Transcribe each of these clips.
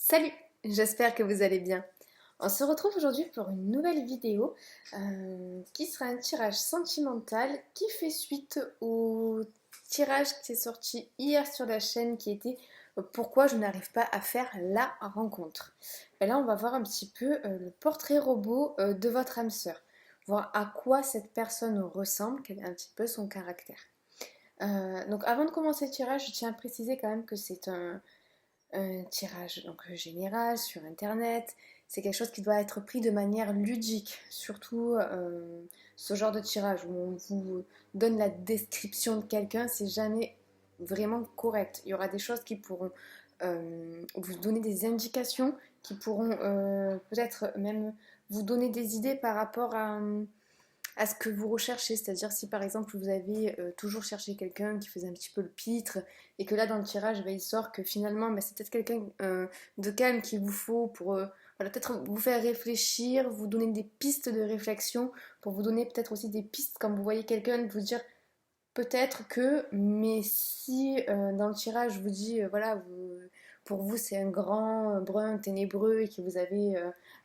Salut, j'espère que vous allez bien. On se retrouve aujourd'hui pour une nouvelle vidéo qui sera un tirage sentimental qui fait suite au tirage qui est sorti hier sur la chaîne qui était pourquoi je n'arrive pas à faire la rencontre. Et là on va voir un petit peu le portrait robot de votre âme sœur, voir à quoi cette personne ressemble, quel est un petit peu son caractère. Donc avant de commencer le tirage, je tiens à préciser quand même que c'est un tirage donc général sur internet. C'est quelque chose qui doit être pris de manière ludique, surtout ce genre de tirage où on vous donne la description de quelqu'un, c'est jamais vraiment correct. Il y aura des choses qui pourront vous donner des indications, qui pourront peut-être même vous donner des idées par rapport à ce que vous recherchez. C'est-à-dire si par exemple vous avez toujours cherché quelqu'un qui faisait un petit peu le pitre et que là dans le tirage il sort que finalement c'est peut-être quelqu'un de calme qu'il vous faut pour voilà, peut-être vous faire réfléchir, vous donner des pistes de réflexion, pour vous donner peut-être aussi des pistes quand vous voyez quelqu'un, de vous dire peut-être que, mais si dans le tirage je vous dis, voilà, pour vous c'est un grand brun ténébreux et que vous avez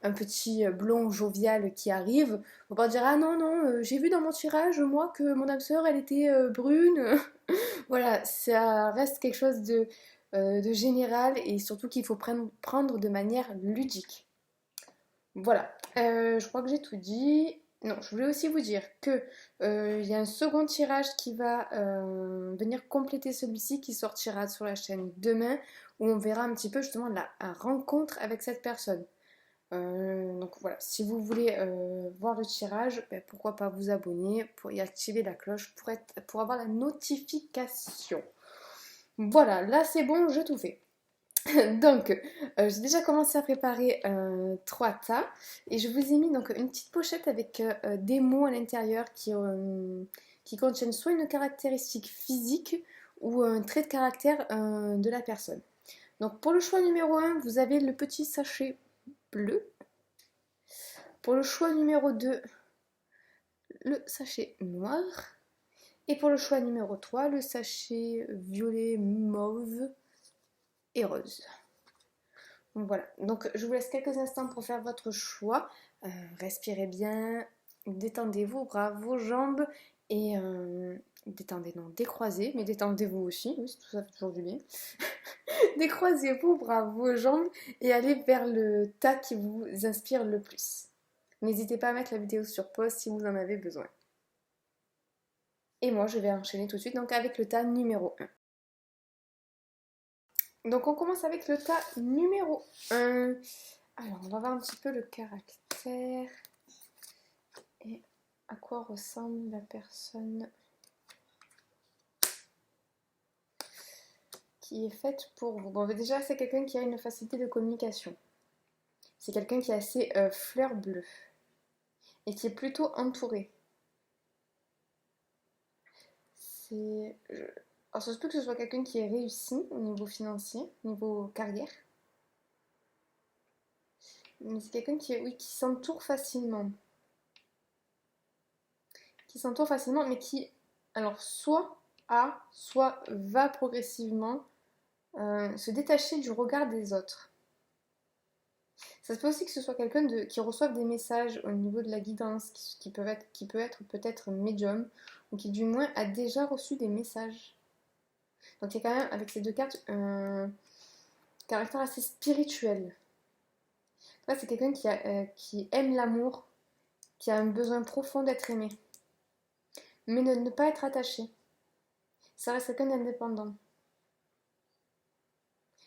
un petit blond jovial qui arrive, faut pas dire ah non, non, j'ai vu dans mon tirage, moi, que mon âme sœur elle était brune. Voilà, ça reste quelque chose de général et surtout qu'il faut prendre de manière ludique. Voilà, je crois que j'ai tout dit. Non, je voulais aussi vous dire que il y a un second tirage qui va venir compléter celui-ci qui sortira sur la chaîne demain où on verra un petit peu justement la rencontre avec cette personne. Donc voilà, si vous voulez voir le tirage, pourquoi pas vous abonner pour y activer la cloche pour avoir la notification. Voilà, là c'est bon, j'ai tout fait. Donc, j'ai déjà commencé à préparer 3 tas et je vous ai mis donc une petite pochette avec des mots à l'intérieur qui contiennent soit une caractéristique physique ou un trait de caractère de la personne. Donc pour le choix numéro 1, vous avez le petit sachet bleu. Pour le choix numéro 2, le sachet noir. Et pour le choix numéro 3, le sachet violet, mauve et rose. Donc voilà, donc je vous laisse quelques instants pour faire votre choix. Respirez bien, détendez vos bras, vos jambes et détendez, non, décroisez, mais détendez-vous aussi, oui, tout ça fait toujours du bien. Décroisez vos bras, vos jambes et allez vers le tas qui vous inspire le plus. N'hésitez pas à mettre la vidéo sur pause si vous en avez besoin. Et moi, je vais enchaîner tout de suite donc avec le tas numéro 1. Donc on commence avec le tas numéro 1. Alors, on va voir un petit peu le caractère et à quoi ressemble la personne qui est faite pour vous. Bon, déjà, c'est quelqu'un qui a une facilité de communication. C'est quelqu'un qui est assez fleur bleue et qui est plutôt entouré. Alors, ça se peut que ce soit quelqu'un qui est réussi au niveau financier, au niveau carrière. Mais c'est quelqu'un qui, oui, qui s'entoure facilement. Qui s'entoure facilement, mais qui, alors, soit va progressivement se détacher du regard des autres. Ça se peut aussi que ce soit quelqu'un qui reçoive des messages au niveau de la guidance, qui peut être peut-être médium, ou qui du moins a déjà reçu des messages. Donc il y a quand même, avec ces deux cartes, un caractère assez spirituel. Là, c'est quelqu'un qui aime l'amour, qui a un besoin profond d'être aimé, mais de ne pas être attaché. Ça reste quelqu'un d'indépendant.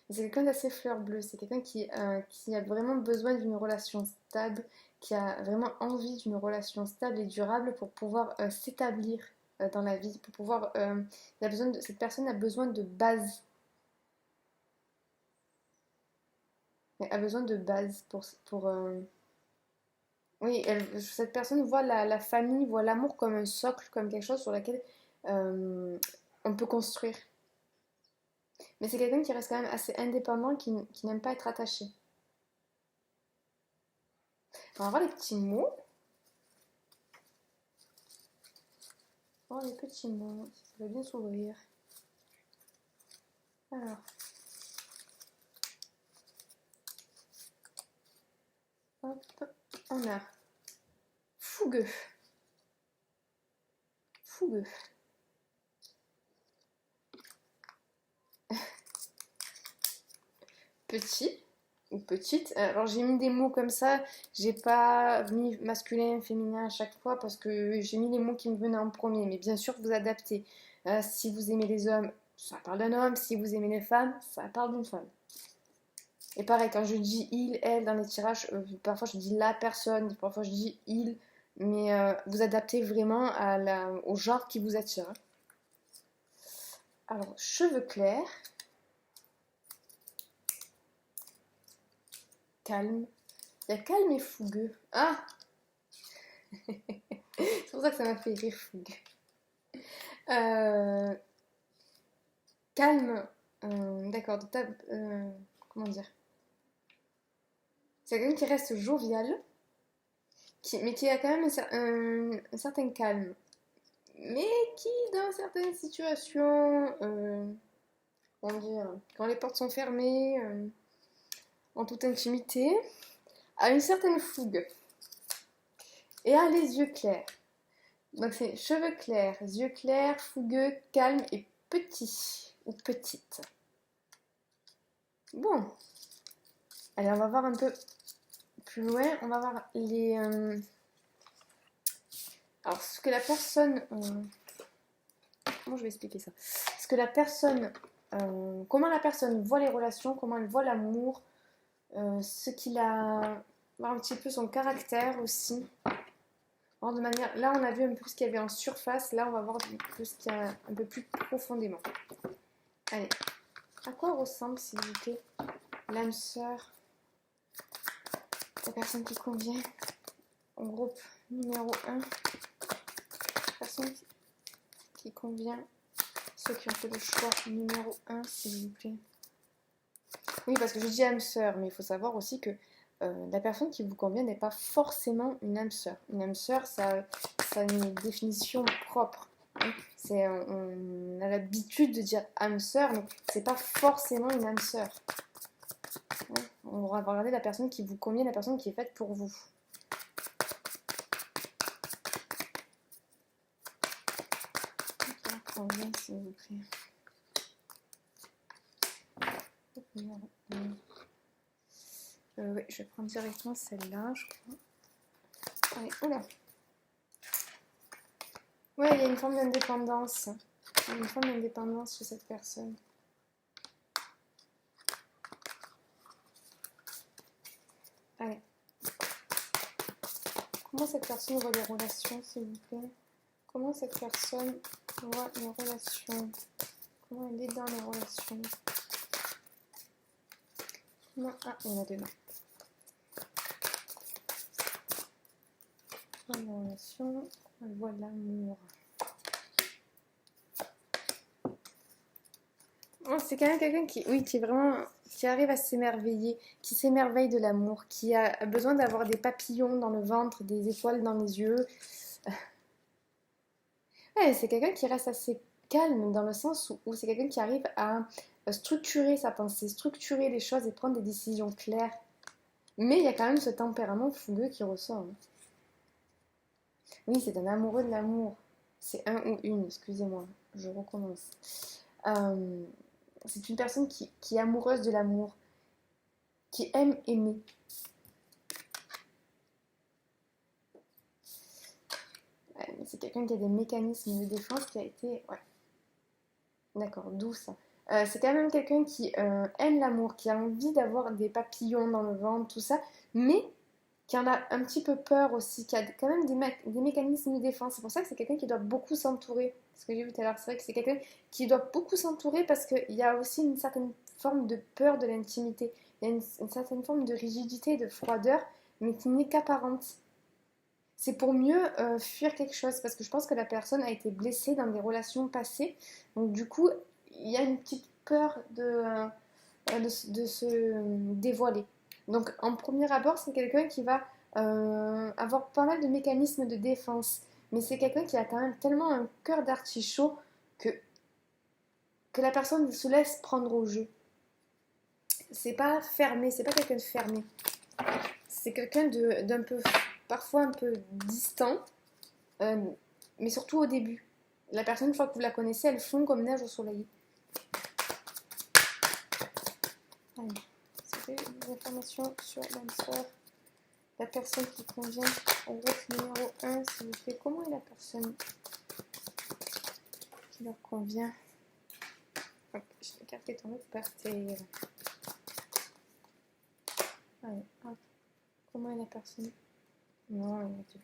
C'est quelqu'un d'assez fleur bleue, c'est quelqu'un qui a vraiment besoin d'une relation stable, qui a vraiment envie d'une relation stable et durable pour pouvoir s'établir dans la vie, pour pouvoir... cette personne a besoin de base. Elle a besoin de base Oui, cette personne voit la famille, voit l'amour comme un socle, comme quelque chose sur lequel on peut construire. Mais c'est quelqu'un qui reste quand même assez indépendant, qui n'aime pas être attaché. On va voir les petits mots. Oh, les petits mots, ça va bien s'ouvrir. Alors, Hop, on a fougueux. Fougueux. Petit ou petite. Alors j'ai mis des mots comme ça, j'ai pas mis masculin, féminin à chaque fois parce que j'ai mis les mots qui me venaient en premier. Mais bien sûr, vous adaptez. Si vous aimez les hommes, ça parle d'un homme. Si vous aimez les femmes, ça parle d'une femme. Et pareil, quand je dis il, elle dans les tirages, parfois je dis la personne, parfois je dis il, mais vous adaptez vraiment au genre qui vous attire. Alors, cheveux clairs, calme. Il y a calme et fougueux. Ah c'est pour ça que ça m'a fait rire, fougueux. Calme, d'accord, comment dire? C'est quelqu'un qui reste jovial, mais qui a quand même un certain calme. Mais qui, dans certaines situations, comment dire, quand les portes sont fermées, en toute intimité, a une certaine fougue. Et a les yeux clairs. Donc c'est cheveux clairs, yeux clairs, fougueux, calme et petit ou petite. Bon. Allez, on va voir un peu plus loin. On va voir les... Alors, ce que la personne... Comment je vais expliquer ça? Ce que la personne... comment la personne voit les relations, comment elle voit l'amour, ce qu'il a... Voir un petit peu son caractère aussi. Alors, de manière... Là, on a vu un peu ce qu'il y avait en surface. Là, on va voir un peu ce qu'il y a un peu plus profondément. Allez. À quoi ressemble, s'il vous plaît, l'âme sœur? La personne qui convient au groupe numéro 1. Personne qui convient, ceux qui ont fait le choix numéro 1, s'il vous plaît. Oui, parce que je dis âme sœur, mais il faut savoir aussi que la personne qui vous convient n'est pas forcément une âme sœur. Une âme sœur, ça a une définition propre. Hein. On a l'habitude de dire âme sœur, mais c'est pas forcément une âme sœur. Hein. On va regarder la personne qui vous convient, la personne qui est faite pour vous. Convient, s'il vous plaît. Oui, je vais prendre directement celle-là, je crois. Allez, oula. Ouais, il y a une forme d'indépendance. Il y a une forme d'indépendance chez cette personne. Allez. Comment cette personne voit les relations, s'il vous plaît? Comment cette personne voit les relations? Comment elle est dans les relations? Non, ah, il y en a deux. Dans les relations, elle voit l'amour. Oh, c'est quand même quelqu'un qui, oui, qui est vraiment, qui arrive à s'émerveiller, qui s'émerveille de l'amour, qui a besoin d'avoir des papillons dans le ventre, des étoiles dans les yeux. Ouais, c'est quelqu'un qui reste assez calme dans le sens où c'est quelqu'un qui arrive à structurer sa pensée, structurer les choses et prendre des décisions claires. Mais il y a quand même ce tempérament fougueux qui ressort. Hein. Oui, c'est un amoureux de l'amour. C'est un ou une, excusez-moi, je recommence. C'est une personne qui est amoureuse de l'amour, qui aime aimer. Ouais, mais c'est quelqu'un qui a des mécanismes de défense qui a été... Ouais. D'accord, d'où ça? C'est quand même quelqu'un qui aime l'amour, qui a envie d'avoir des papillons dans le ventre, tout ça, mais qui en a un petit peu peur aussi, qui a quand même des mécanismes de défense. C'est pour ça que c'est quelqu'un qui doit beaucoup s'entourer. Ce que j'ai vu tout à l'heure, c'est vrai que c'est quelqu'un qui doit beaucoup s'entourer parce qu'il y a aussi une certaine forme de peur de l'intimité. Il y a une certaine forme de rigidité, de froideur, mais qui n'est qu'apparente. C'est pour mieux fuir quelque chose, parce que je pense que la personne a été blessée dans des relations passées. Donc du coup, il y a une petite peur de se dévoiler. Donc en premier abord, c'est quelqu'un qui va avoir pas mal de mécanismes de défense. Mais c'est quelqu'un qui a quand même tellement un cœur d'artichaut que la personne se laisse prendre au jeu. C'est pas fermé, c'est pas quelqu'un de fermé. c'est quelqu'un d'un peu, parfois un peu distant, euh, mais surtout au début. La personne, une fois que vous la connaissez, elle fond comme neige au soleil. Allez, c'est des informations sur l'âme sœur. La personne qui convient au groupe numéro 1, s'il vous plaît. Comment est la personne qui leur convient? Hop, je vais écarter ton autre partie. Allez, hop. Comment est la personne? Non, il y en a deux.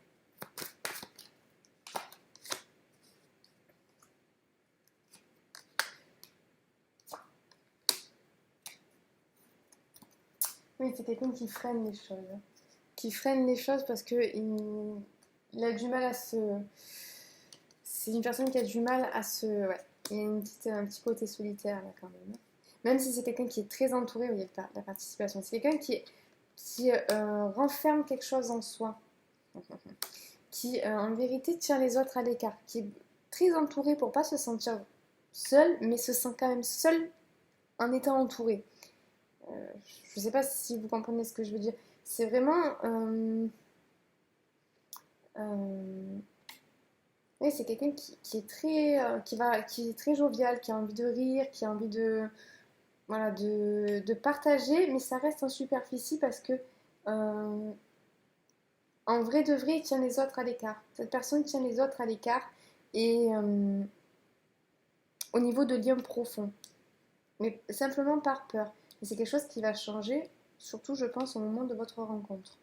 Oui, c'est quelqu'un qui freine les choses. Qui freine les choses parce que il a du mal à se... C'est une personne qui a du mal à se... Ouais, il y a un petit côté solitaire là quand même. Même si c'est quelqu'un qui est très entouré, oui, la participation. C'est quelqu'un qui renferme quelque chose en soi. Qui en vérité tient les autres à l'écart. Qui est très entouré pour pas se sentir seul, mais se sent quand même seul en étant entouré. Je sais pas si vous comprenez ce que je veux dire. C'est vraiment... oui, c'est quelqu'un qui est très, qui est très jovial, qui a envie de rire, qui a envie voilà, de partager, mais ça reste en superficie parce que en vrai de vrai, il tient les autres à l'écart. Cette personne tient les autres à l'écart et au niveau de liens profonds, mais simplement par peur. Et c'est quelque chose qui va changer, surtout je pense au moment de votre rencontre.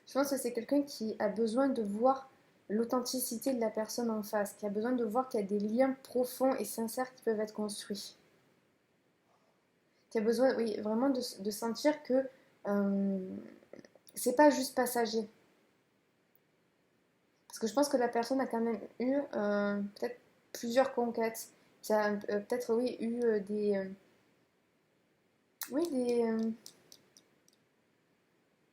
Je pense que c'est quelqu'un qui a besoin de voir l'authenticité de la personne en face, qui a besoin de voir qu'il y a des liens profonds et sincères qui peuvent être construits. Qui a besoin, oui, vraiment de sentir que c'est pas juste passager. Parce que je pense que la personne a quand même eu peut-être plusieurs conquêtes, qui a peut-être, oui, eu oui,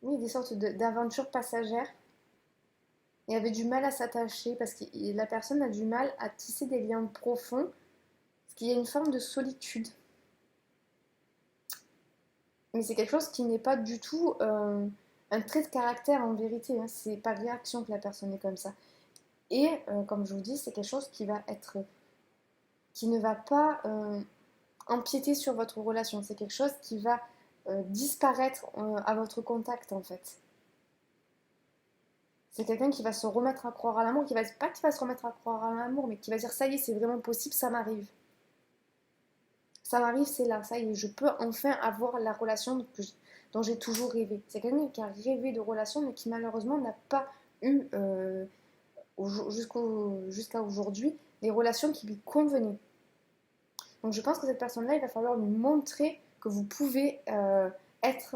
oui, des sortes d'aventures passagères et avait du mal à s'attacher parce que la personne a du mal à tisser des liens profonds parce qu'il y a une forme de solitude. Mais c'est quelque chose qui n'est pas du tout un trait de caractère en vérité. Hein. C'est par réaction que la personne est comme ça. Et comme je vous dis, c'est quelque chose qui ne va pas empiéter sur votre relation. C'est quelque chose qui va disparaître à votre contact en fait. C'est quelqu'un qui va se remettre à croire à l'amour, pas qui va se remettre à croire à l'amour, mais qui va dire ça y est, c'est vraiment possible, ça m'arrive. Ça m'arrive, c'est là, ça y est, je peux enfin avoir la relation dont j'ai toujours rêvé. C'est quelqu'un qui a rêvé de relation, mais qui malheureusement n'a pas eu jusqu'à aujourd'hui des relations qui lui convenaient. Donc je pense que cette personne-là, il va falloir lui montrer que vous pouvez être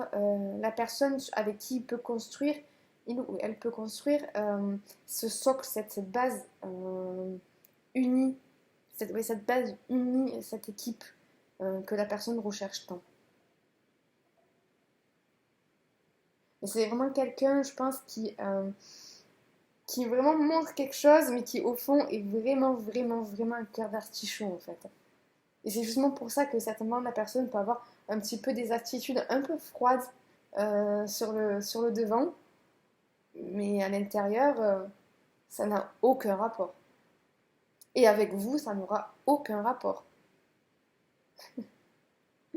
la personne avec qui il peut construire, il ou elle peut construire ce socle, cette base unie, cette base unie, cette équipe que la personne recherche tant. Et c'est vraiment quelqu'un, je pense, qui vraiment montre quelque chose, mais qui au fond est vraiment, vraiment, vraiment un cœur d'artichaut en fait. Et c'est justement pour ça que certainement la personne peut avoir un petit peu des attitudes un peu froides sur le devant, mais à l'intérieur, ça n'a aucun rapport. Et avec vous, ça n'aura aucun rapport.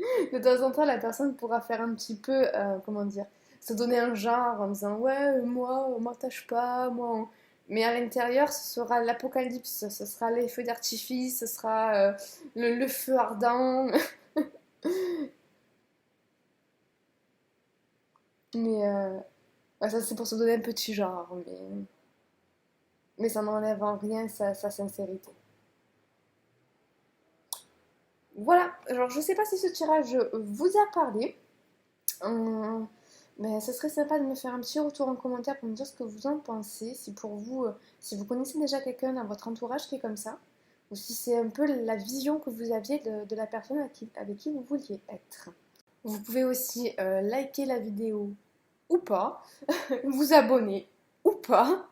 De temps en temps, la personne pourra faire un petit peu, comment dire, se donner un genre en disant ouais, moi, on m'attache pas, moi. Mais à l'intérieur, ce sera l'apocalypse, ce sera les feux d'artifice, ce sera le feu ardent. Mais ouais, ça, c'est pour se donner un petit genre, mais ça n'enlève en rien sa sincérité. Voilà, alors je sais pas si ce tirage vous a parlé. Mais ce serait sympa de me faire un petit retour en commentaire pour me dire ce que vous en pensez. Si pour vous, si vous connaissez déjà quelqu'un dans votre entourage qui est comme ça, ou si c'est un peu la vision que vous aviez de la personne avec qui vous vouliez être. Vous pouvez aussi liker la vidéo ou pas, vous abonner ou pas,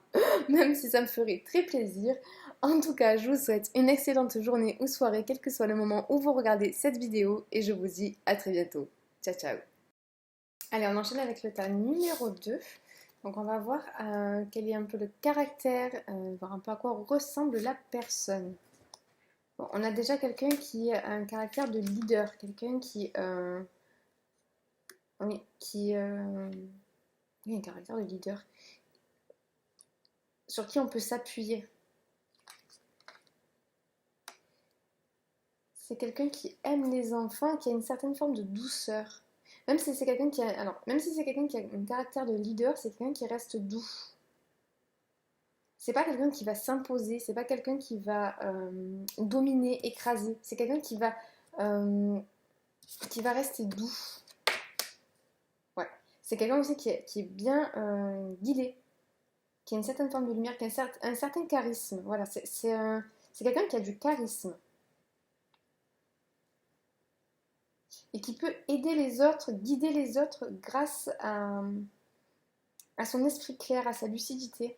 même si ça me ferait très plaisir. En tout cas, je vous souhaite une excellente journée ou soirée, quel que soit le moment où vous regardez cette vidéo, et je vous dis à très bientôt. Ciao ciao. Allez, on enchaîne avec le tas numéro 2. Donc on va voir quel est un peu le caractère, voir un peu à quoi ressemble la personne. Bon, on a déjà quelqu'un qui a un caractère de leader, quelqu'un oui, oui, un caractère de leader, sur qui on peut s'appuyer. C'est quelqu'un qui aime les enfants, qui a une certaine forme de douceur. Même si c'est quelqu'un qui a, alors, même si c'est quelqu'un qui a un caractère de leader, c'est quelqu'un qui reste doux. C'est pas quelqu'un qui va s'imposer, c'est pas quelqu'un qui va dominer, écraser. C'est quelqu'un euh, qui va rester doux. Ouais. C'est quelqu'un aussi qui est bien guidé, qui a une certaine forme de lumière, qui a un certain charisme. Voilà, c'est quelqu'un qui a du charisme et qui peut aider les autres, guider les autres grâce à son esprit clair, à sa lucidité.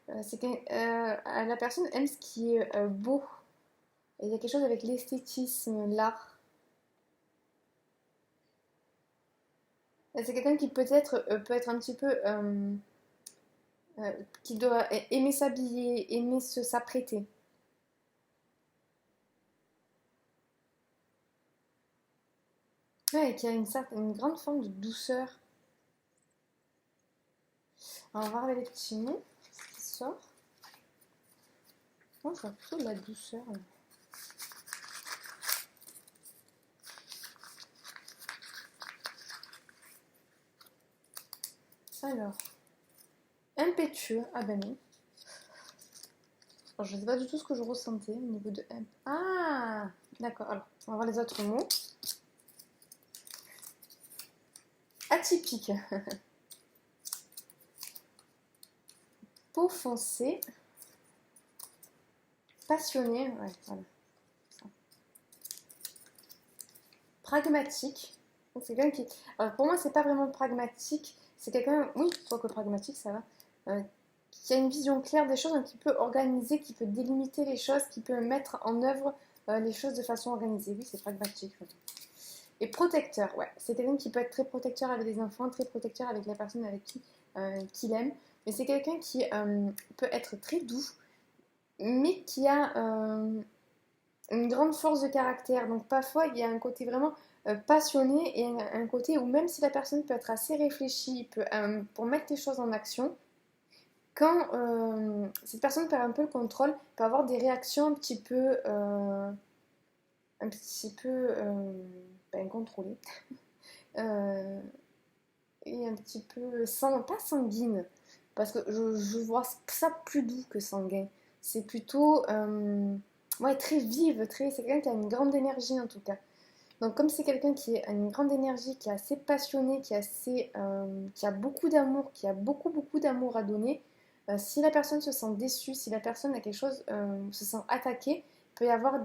La personne aime ce qui est beau. Et il y a quelque chose avec l'esthétisme, l'art. C'est quelqu'un qui peut-être peut être un petit peu qui doit aimer s'habiller, aimer s'apprêter. Ouais, et qui a une grande forme de douceur. On va voir les petits mots qui sortent. Moi, je vois plutôt de la douceur. Là. Alors, impétueux. Ah ben non. Alors, je ne sais pas du tout ce que je ressentais au niveau de M. Ah, d'accord. Alors, on va voir les autres mots. Atypique. Peau foncée. Passionné. Ouais, voilà. Pragmatique. C'est quelqu'un qui. Alors pour moi, c'est pas vraiment pragmatique. C'est quelqu'un, oui, quoique pragmatique, ça va. Qui a une vision claire des choses, donc qui peut organiser, qui peut délimiter les choses, qui peut mettre en œuvre les choses de façon organisée. Oui, c'est pragmatique. Et protecteur, ouais. C'est quelqu'un qui peut être très protecteur avec les enfants, très protecteur avec la personne avec qui qu'il aime. Mais c'est quelqu'un qui peut être très doux, mais qui a une grande force de caractère. Donc parfois, il y a un côté vraiment passionné et un côté où même si la personne peut être assez réfléchie pour mettre les choses en action, quand cette personne perd un peu le contrôle, peut avoir des réactions un petit peu incontrôlées euh, et un petit peu pas sanguine, parce que je vois ça plus doux que sanguin. C'est plutôt ouais, très vive, c'est quelqu'un qui a une grande énergie en tout cas. Donc comme c'est quelqu'un qui a une grande énergie, qui est assez passionné, qui a beaucoup d'amour, qui a beaucoup d'amour à donner, si la personne se sent déçue, si la personne a quelque chose, se sent attaquée, il peut y avoir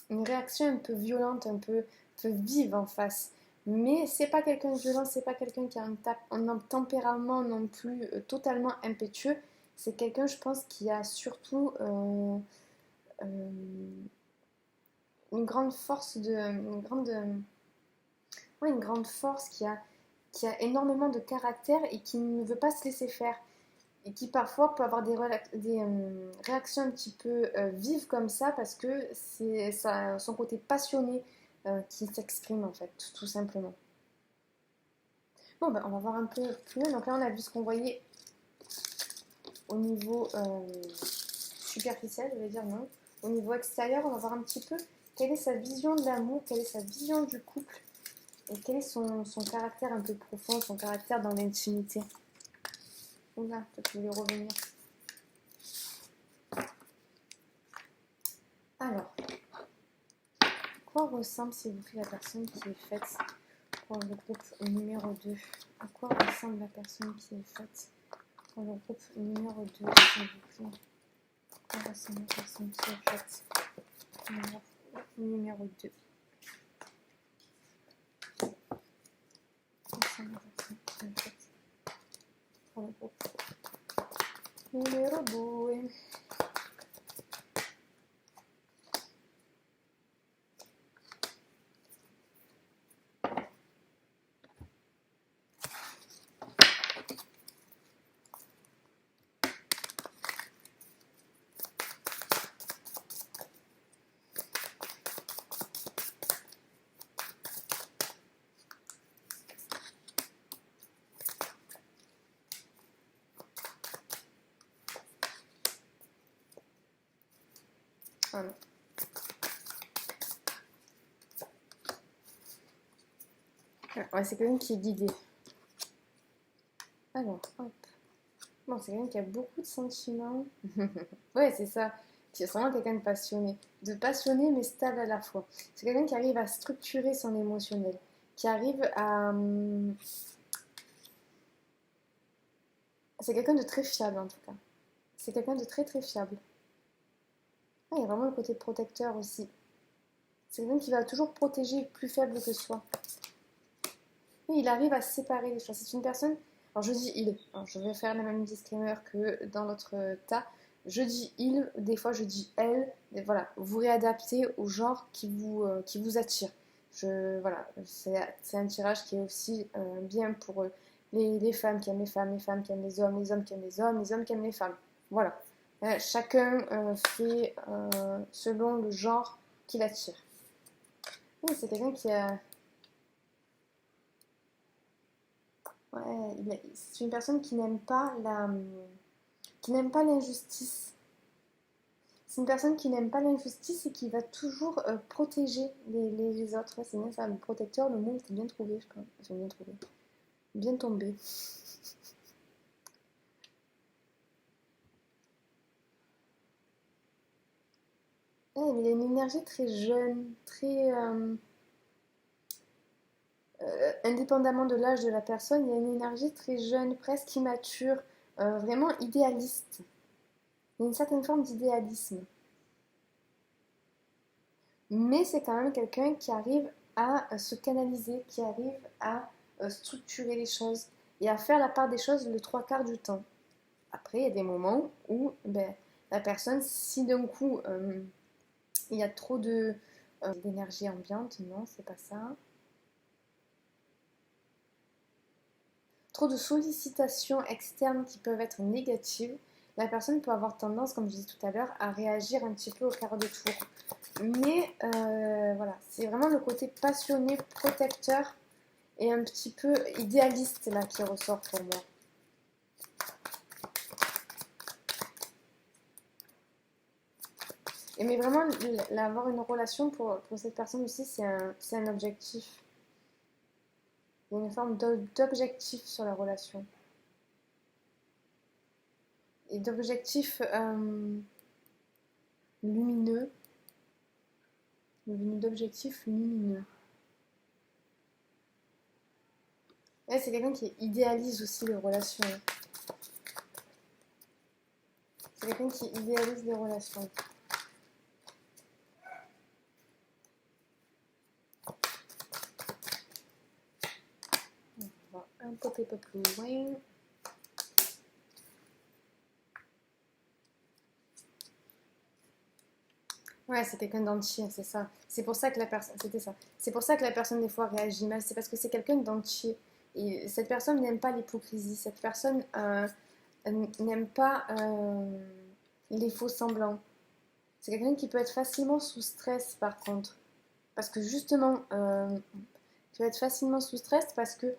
une réaction un peu violente, un peu vive en face. Mais c'est pas quelqu'un de violent, c'est pas quelqu'un qui a un tempérament non plus totalement impétueux. C'est quelqu'un, je pense, qui a surtout euh, une grande force, qui a énormément de caractère et qui ne veut pas se laisser faire. Et qui parfois peut avoir des réactions un petit peu vives comme ça parce que c'est son côté passionné qui s'exprime en fait, tout simplement. Bon, ben, on va voir un peu plus loin. Donc là, on a vu ce qu'on voyait au niveau superficiel, je vais dire non. Au niveau extérieur, on va voir un petit peu quelle est sa vision de l'amour, quelle est sa vision du couple et quel est son caractère un peu profond, son caractère dans l'intimité. Oula, peut-être que je vais revenir. Alors, à quoi ressemble, s'il vous plaît, la personne qui est faite pour le groupe numéro 2? À quoi ressemble la personne qui est faite pour le groupe numéro 2, s'il vous plaît? À quoi ressemble la personne qui est faite pour le groupe numéro 2? À quoi ressemble la personne qui est faite pour le groupe numéro 2? Ah non. Ouais, c'est quelqu'un qui est guidé. Alors, hop. Bon, c'est quelqu'un qui a beaucoup de sentiments. Ouais, c'est ça. C'est vraiment quelqu'un de passionné. De passionné, mais stable à la fois. C'est quelqu'un qui arrive à structurer son émotionnel. Qui arrive à... C'est quelqu'un de très fiable, en tout cas. C'est quelqu'un de très, très fiable. Ah, il y a vraiment le côté protecteur aussi. C'est quelqu'un qui va toujours protéger le plus faible que soi. Et il arrive à séparer les choses. C'est une personne... Alors, je dis il. Alors, je vais faire le même disclaimer que dans l'autre tas. Je dis il, des fois je dis elle. Et voilà, vous réadaptez au genre qui vous attire. Voilà, c'est un tirage qui est aussi bien pour les femmes qui aiment les femmes qui aiment les hommes qui aiment les hommes qui aiment les femmes. Voilà. Chacun fait selon le genre qui l'attire. Oui, c'est quelqu'un qui a... Ouais, c'est une personne qui n'aime pas l'injustice. C'est une personne qui n'aime pas l'injustice et qui va toujours protéger les autres. Ouais, c'est bien ça, le protecteur, le mot était bien trouvé, je crois. Enfin, bien trouvé. Bien tombé. Ouais, mais il a une énergie très jeune, très... indépendamment de l'âge de la personne, il y a une énergie très jeune, presque immature, vraiment idéaliste. Il y a une certaine forme d'idéalisme. Mais c'est quand même quelqu'un qui arrive à se canaliser, qui arrive à structurer les choses et à faire la part des choses le trois quarts du temps. Après, il y a des moments où ben, la personne, si d'un coup il y a trop d'énergie ambiante, non, c'est pas ça. Trop de sollicitations externes qui peuvent être négatives, la personne peut avoir tendance, comme je disais tout à l'heure, à réagir un petit peu au quart de tour. Mais voilà, c'est vraiment le côté passionné, protecteur et un petit peu idéaliste là qui ressort pour moi. Et mais vraiment, avoir une relation pour cette personne aussi, c'est un objectif. Il y a une forme d'objectif sur la relation. Et d'objectif lumineux. D'objectif lumineux. Et c'est quelqu'un qui idéalise aussi les relations. C'est quelqu'un qui idéalise les relations. On va un peu plus loin. Ouais, c'est quelqu'un d'entier, c'est ça. C'est pour ça que la personne, c'était ça. C'est pour ça que la personne des fois réagit mal. C'est parce que c'est quelqu'un d'entier. Et cette personne n'aime pas l'hypocrisie. Cette personne n'aime pas les faux semblants. C'est quelqu'un qui peut être facilement sous stress, par contre. Parce que justement, qui peut être facilement sous stress parce que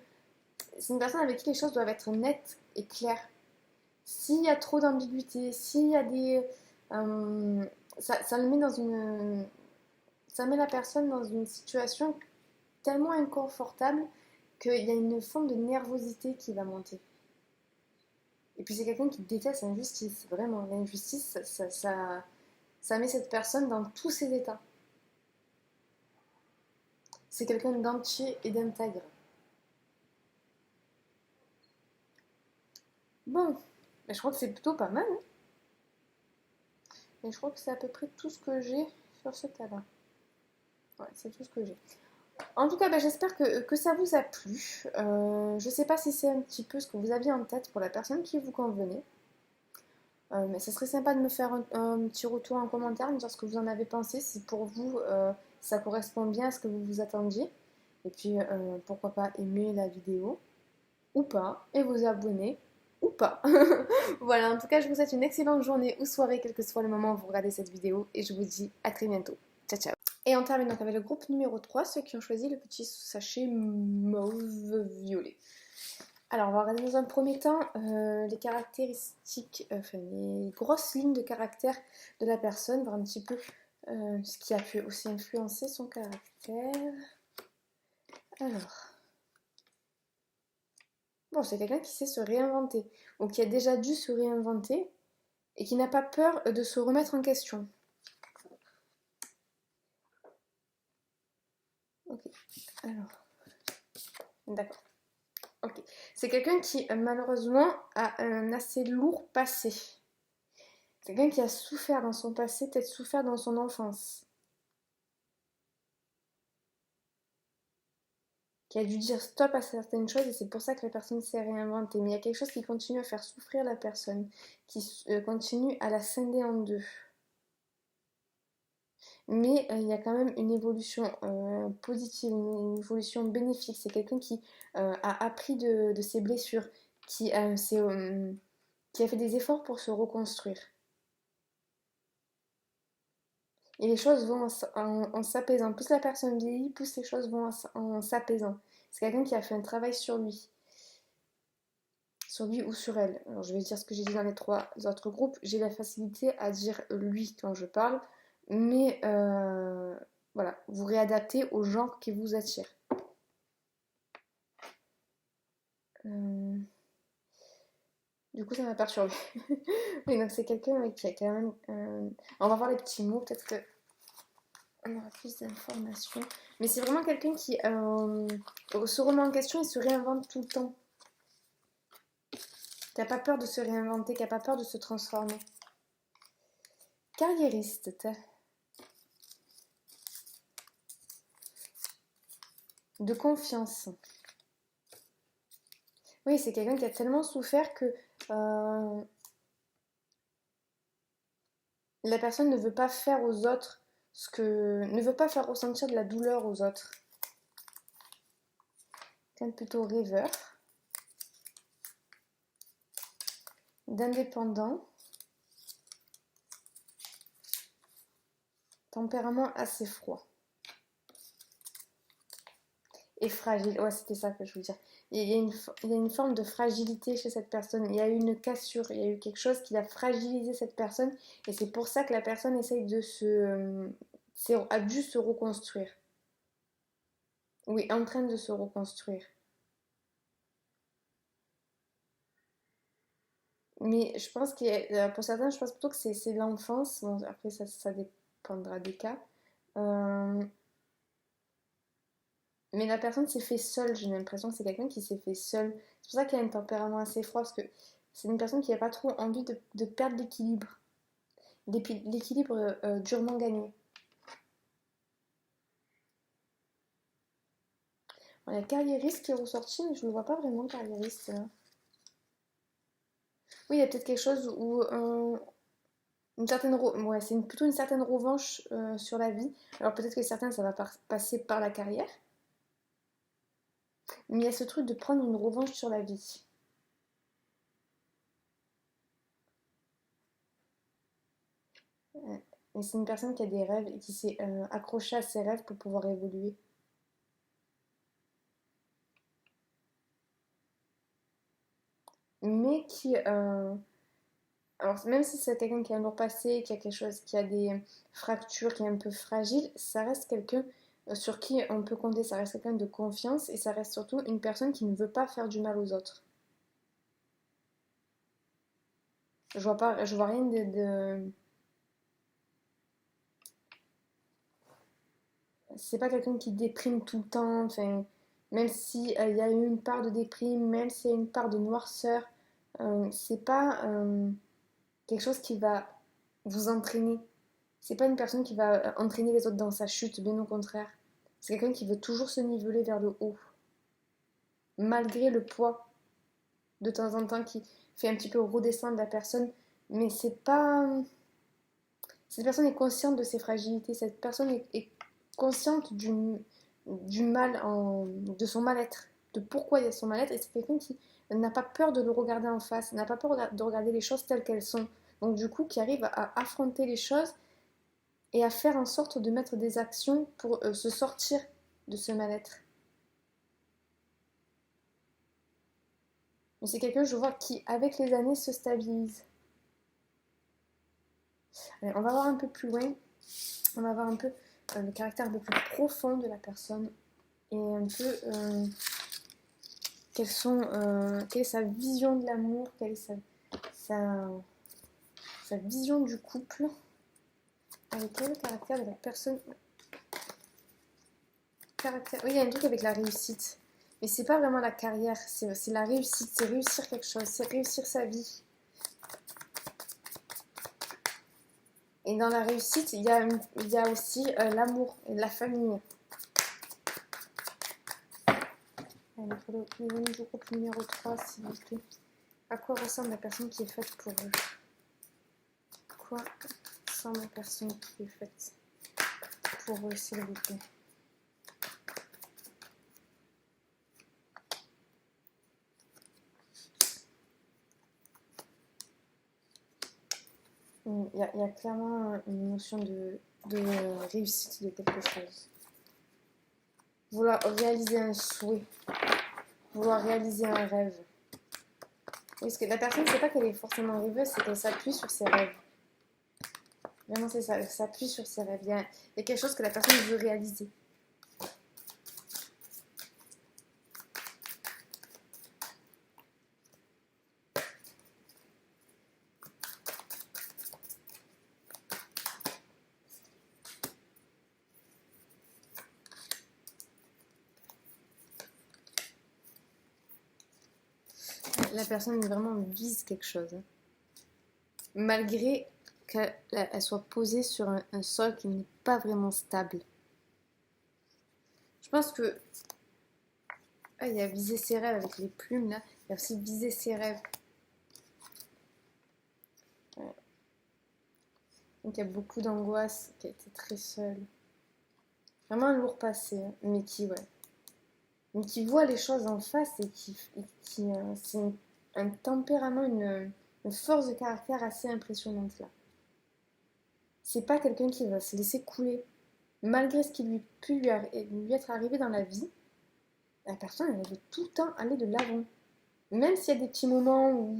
c'est une personne avec qui les choses doivent être nettes et claires. S'il y a trop d'ambiguïté, s'il y a des... ça le met dans une... Ça met la personne dans une situation tellement inconfortable qu'il y a une forme de nervosité qui va monter. Et puis c'est quelqu'un qui déteste l'injustice, vraiment. L'injustice, ça met cette personne dans tous ses états. C'est quelqu'un d'entier et d'intègre. Bon, mais je crois que c'est plutôt pas mal. Hein. Et je crois que c'est à peu près tout ce que j'ai sur ce tas-là. Ouais, c'est tout ce que j'ai. En tout cas, bah, j'espère que ça vous a plu. Je ne sais pas si c'est un petit peu ce que vous aviez en tête pour la personne qui vous convenait. Mais ce serait sympa de me faire un petit retour en commentaire, me dire ce que vous en avez pensé, si pour vous ça correspond bien à ce que vous vous attendiez. Et puis pourquoi pas aimer la vidéo ou pas, et vous abonner ou pas. Voilà, en tout cas je vous souhaite une excellente journée ou soirée, quel que soit le moment où vous regardez cette vidéo, et je vous dis à très bientôt. Ciao ciao. Et on termine donc avec le groupe numéro 3, ceux qui ont choisi le petit sachet mauve-violet. Alors, on va regarder dans un premier temps les caractéristiques, enfin les grosses lignes de caractère de la personne, voir un petit peu ce qui a pu aussi influencer son caractère. Alors, bon, c'est quelqu'un qui sait se réinventer, ou qui a déjà dû se réinventer, et qui n'a pas peur de se remettre en question. Ok, alors, d'accord. Ok, c'est quelqu'un qui malheureusement a un assez lourd passé. Quelqu'un qui a souffert dans son passé, peut-être souffert dans son enfance. Qui a dû dire stop à certaines choses et c'est pour ça que la personne s'est réinventée. Mais il y a quelque chose qui continue à faire souffrir la personne, qui continue à la scinder en deux. Mais il y a quand même une évolution positive, une évolution bénéfique. C'est quelqu'un qui a appris de ses blessures, qui a fait des efforts pour se reconstruire. Et les choses vont en s'apaisant. Plus la personne vieillit, plus les choses vont en s'apaisant. C'est quelqu'un qui a fait un travail sur lui. Sur lui ou sur elle. Alors je vais dire ce que j'ai dit dans les 3 autres groupes. J'ai la facilité à dire lui quand je parle. Mais voilà, vous réadaptez au genre qui vous attire. Du coup, ça m'a perturbée. Oui, donc c'est quelqu'un qui a quand même... On va voir les petits mots, peut-être que on aura plus d'informations. Mais c'est vraiment quelqu'un qui se remet en question et se réinvente tout le temps. Qui n'a pas peur de se réinventer, qui n'a pas peur de se transformer. Carriériste. De confiance. Oui, c'est quelqu'un qui a tellement souffert que la personne ne veut pas faire aux autres ne veut pas faire ressentir de la douleur aux autres. Quelqu'un plutôt rêveur, d'indépendant, tempérament assez froid. Et fragile, ouais, c'était ça que je voulais dire. Il y a une forme de fragilité chez cette personne. Il y a eu une cassure, il y a eu quelque chose qui a fragilisé cette personne. Et c'est pour ça que la personne essaye a dû se reconstruire. Oui, en train de se reconstruire. Mais je pense que pour certains, je pense plutôt que c'est l'enfance. Bon, après, ça dépendra des cas. Euh, mais la personne s'est fait seule, j'ai l'impression que c'est quelqu'un qui s'est fait seul. C'est pour ça qu'il a un tempérament assez froid, parce que c'est une personne qui n'a pas trop envie de perdre l'équilibre. L'équilibre durement gagné. Bon, il y a carriériste qui est ressorti, mais je ne le vois pas vraiment carriériste là. Oui, il y a peut-être quelque chose où ouais, c'est plutôt une certaine revanche sur la vie. Alors peut-être que certains, ça va passer par la carrière. Mais il y a ce truc de prendre une revanche sur la vie. Et c'est une personne qui a des rêves et qui s'est accrochée à ses rêves pour pouvoir évoluer. Mais alors même si c'est quelqu'un qui a un lourd passé, qui a quelque chose, qui a des fractures, qui est un peu fragile, ça reste quelqu'un sur qui on peut compter, ça reste quelqu'un de confiance et ça reste surtout une personne qui ne veut pas faire du mal aux autres. Je vois rien c'est pas quelqu'un qui déprime tout le temps, enfin, même si il y a eu une part de déprime, même s'il y a une part de noirceur, c'est pas quelque chose qui va vous entraîner. C'est pas une personne qui va entraîner les autres dans sa chute, bien au contraire. C'est quelqu'un qui veut toujours se niveler vers le haut, malgré le poids de temps en temps qui fait un petit peu redescendre la personne. Mais c'est pas. Cette personne est consciente de ses fragilités, cette personne est consciente du mal, de son mal-être, de pourquoi il y a son mal-être, et c'est quelqu'un qui n'a pas peur de le regarder en face, n'a pas peur de regarder les choses telles qu'elles sont. Donc du coup, qui arrive à affronter les choses et à faire en sorte de mettre des actions pour se sortir de ce mal-être. Mais c'est quelqu'un, je vois, qui, avec les années, se stabilise. Allez, on va voir un peu plus loin. on va voir un peu le caractère un peu plus profond de la personne et un peu quelle est sa vision de l'amour, quelle est sa, sa vision du couple, avec quel caractère de la personne. Oui, il y a un truc avec la réussite. Mais c'est pas vraiment la carrière, c'est la réussite, c'est réussir quelque chose, c'est réussir sa vie. Et dans la réussite, il y a aussi l'amour et la famille. Allez, pour les amis du groupe numéro 3, s'il vous plaît. À quoi ressemble la personne qui est faite pour eux? À quoi ressemble la personne qui est faite pour eux, s'il vous plaît? Il y a clairement une notion de réussite de quelque chose. Vouloir réaliser un souhait. Vouloir réaliser un rêve. Parce que la personne, c'est pas qu'elle est forcément rêveuse, c'est qu'elle s'appuie sur ses rêves. Vraiment, c'est ça, elle s'appuie sur ses rêves. Il y a quelque chose que la personne veut réaliser. La personne vraiment vise quelque chose. Malgré qu'elle soit posée sur un sol qui n'est pas vraiment stable. Je pense que... Ah, il y a viser ses rêves avec les plumes là. Il y a aussi viser ses rêves. Ouais. Donc il y a beaucoup d'angoisse, qui a été très seule. Vraiment un lourd passé, hein, mais qui voit les choses en face et c'est un tempérament, une force de caractère assez impressionnante là. C'est pas quelqu'un qui va se laisser couler. Malgré ce qui lui peut lui être arrivé dans la vie, la personne elle veut tout le temps aller de l'avant. Même s'il y a des petits moments où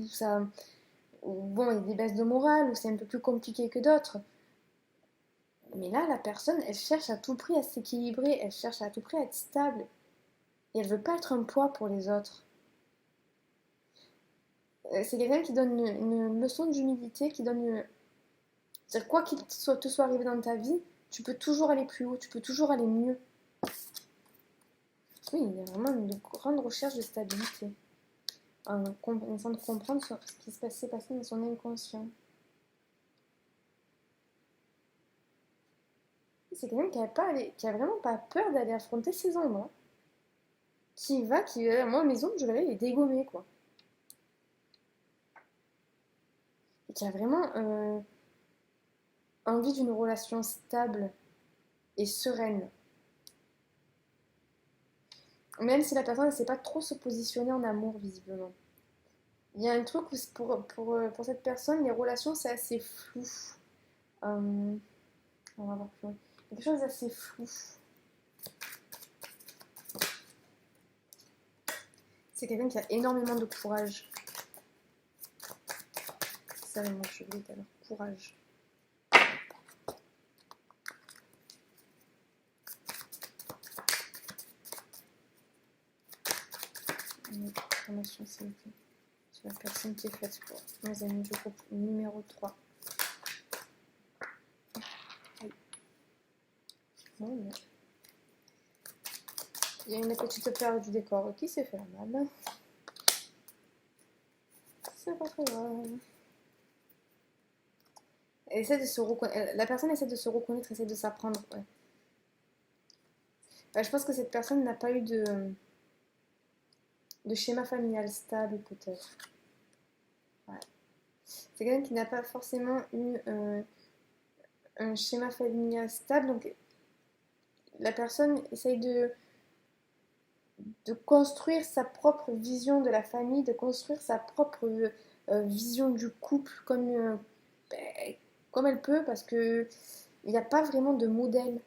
bon, il y a des baisses de morale, où c'est un peu plus compliqué que d'autres. Mais là, la personne, elle cherche à tout prix à s'équilibrer, elle cherche à tout prix à être stable. Et elle veut pas être un poids pour les autres. C'est quelqu'un qui donne une leçon d'humilité, qui donne c'est-à-dire, quoi qu'il te soit arrivé dans ta vie, tu peux toujours aller plus haut, tu peux toujours aller mieux. Oui, il y a vraiment une grande recherche de stabilité. En essayant de comprendre ce qui s'est passé dans son inconscient. C'est quelqu'un qui a vraiment pas peur d'aller affronter ses ombres. Moi, mes ombres, je vais aller les dégommer, quoi. Et qui a vraiment envie d'une relation stable et sereine. Même si la personne ne sait pas trop se positionner en amour, visiblement. Il y a un truc où pour cette personne, les relations, c'est assez flou. On va voir plus loin. Il y a quelque chose d'assez flou. C'est quelqu'un qui a énormément de courage. C'est ça le mot que je voulais tout à l'heure. Courage. Une information s'il vous plaît. Sur la personne qui est faite pour mes amis du groupe numéro 3. Bon, mais... Il y a une petite peur du décor qui s'est fait mal. C'est pas très grave. La personne essaie de se reconnaître, essaie de s'apprendre. Ouais. Je pense que cette personne n'a pas eu de schéma familial stable, peut-être. Ouais. C'est quelqu'un qui n'a pas forcément eu un schéma familial stable, donc la personne essaye de construire sa propre vision de la famille, de construire sa propre vision du couple comme elle peut, parce que il n'y a pas vraiment de modèle.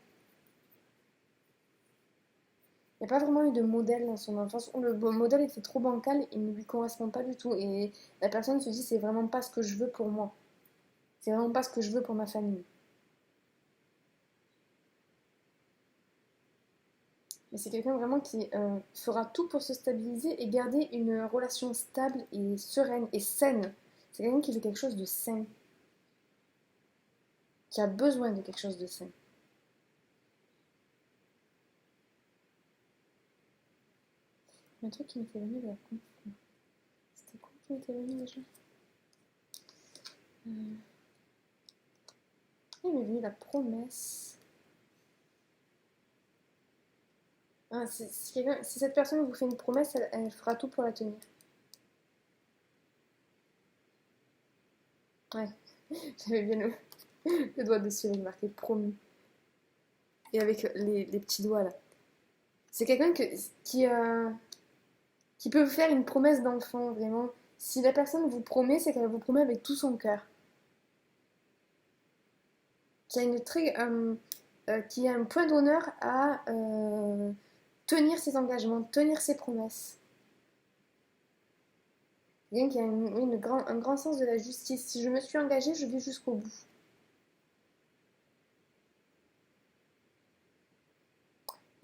Il n'y a pas vraiment eu de modèle dans son enfance. Le modèle était trop bancal, il ne lui correspond pas du tout. Et la personne se dit, c'est vraiment pas ce que je veux pour moi. C'est vraiment pas ce que je veux pour ma famille. Mais c'est quelqu'un vraiment qui fera tout pour se stabiliser et garder une relation stable et sereine et saine. C'est quelqu'un qui veut quelque chose de sain, qui a besoin de quelque chose de sain. Un truc qui m'était venu de la conf. C'était quoi qui m'était venu déjà Il m'est venu la promesse. Ah, si cette personne vous fait une promesse, elle fera tout pour la tenir. Ouais, j'avais bien le doigt dessus avec marqué promis. Et avec les petits doigts là. C'est quelqu'un qui peut vous faire une promesse d'enfant, vraiment. Si la personne vous promet, c'est qu'elle vous promet avec tout son cœur. Qui a un point d'honneur à tenir ses engagements, tenir ses promesses. Quelqu'un qui a un grand sens de la justice. Si je me suis engagée, je vais jusqu'au bout.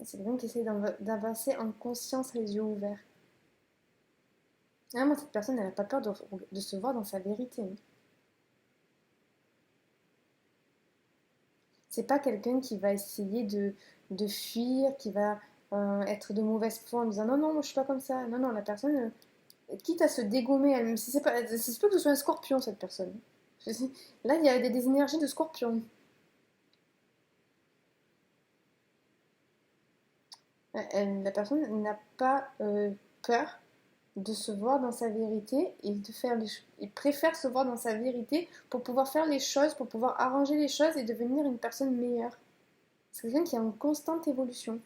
C'est quelqu'un qui essaie d'avancer en conscience, les yeux ouverts. Vraiment, cette personne, elle n'a pas peur de se voir dans sa vérité. C'est pas quelqu'un qui va essayer de fuir, qui va être de mauvaise foi en disant non, non, moi je suis pas comme ça. Non, non, la personne, quitte à se dégommer elle-même, si c'est pas, ça se peut que ce soit un scorpion, cette personne. Là, il y a des énergies de scorpion. La personne n'a pas peur de se voir dans sa vérité et il préfère se voir dans sa vérité pour pouvoir faire les choses, pour pouvoir arranger les choses et devenir une personne meilleure. C'est quelqu'un qui est en constante évolution.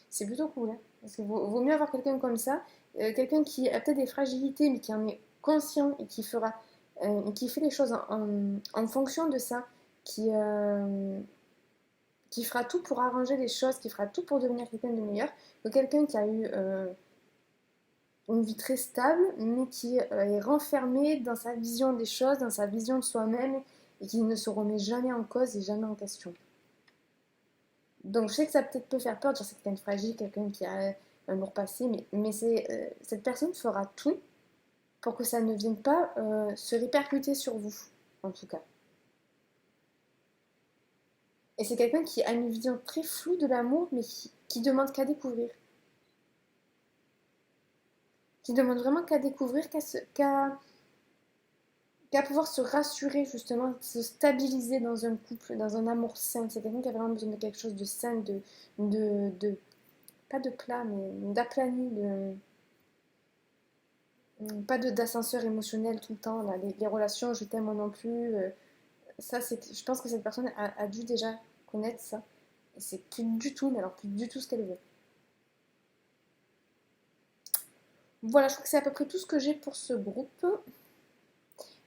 C'est plutôt cool, hein, parce qu'il vaut mieux avoir quelqu'un comme ça, quelqu'un qui a peut-être des fragilités mais qui en est conscient et qui fait les choses en fonction de ça, qui fera tout pour arranger les choses, qui fera tout pour devenir quelqu'un de meilleur, que quelqu'un qui a eu une vie très stable, mais qui est renfermé dans sa vision des choses, dans sa vision de soi-même, et qui ne se remet jamais en cause et jamais en question. Donc je sais que ça peut-être peut faire peur de dire c'est quelqu'un de fragile, quelqu'un qui a un lourd passé, mais cette personne fera tout pour que ça ne vienne pas se répercuter sur vous, en tout cas. Et c'est quelqu'un qui a une vision très floue de l'amour, mais qui demande qu'à découvrir. Qui demande vraiment qu'à découvrir, qu'à pouvoir se rassurer justement, se stabiliser dans un couple, dans un amour sain. C'est quelqu'un qui a vraiment besoin de quelque chose de sain, pas de plat, mais d'aplani, pas d'ascenseur émotionnel tout le temps. Là. Les relations, je t'aime moi non plus. Je pense que cette personne a dû déjà connaître ça. Et c'est plus du tout, mais alors plus du tout ce qu'elle veut. Voilà, je crois que c'est à peu près tout ce que j'ai pour ce groupe.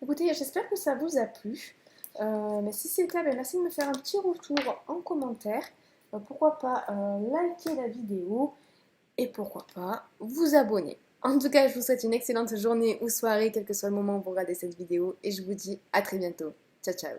Écoutez, j'espère que ça vous a plu. Mais si c'est le cas, merci de me faire un petit retour en commentaire. Pourquoi pas liker la vidéo et pourquoi pas vous abonner. En tout cas, je vous souhaite une excellente journée ou soirée, quel que soit le moment où vous regardez cette vidéo. Et je vous dis à très bientôt. Ciao, ciao.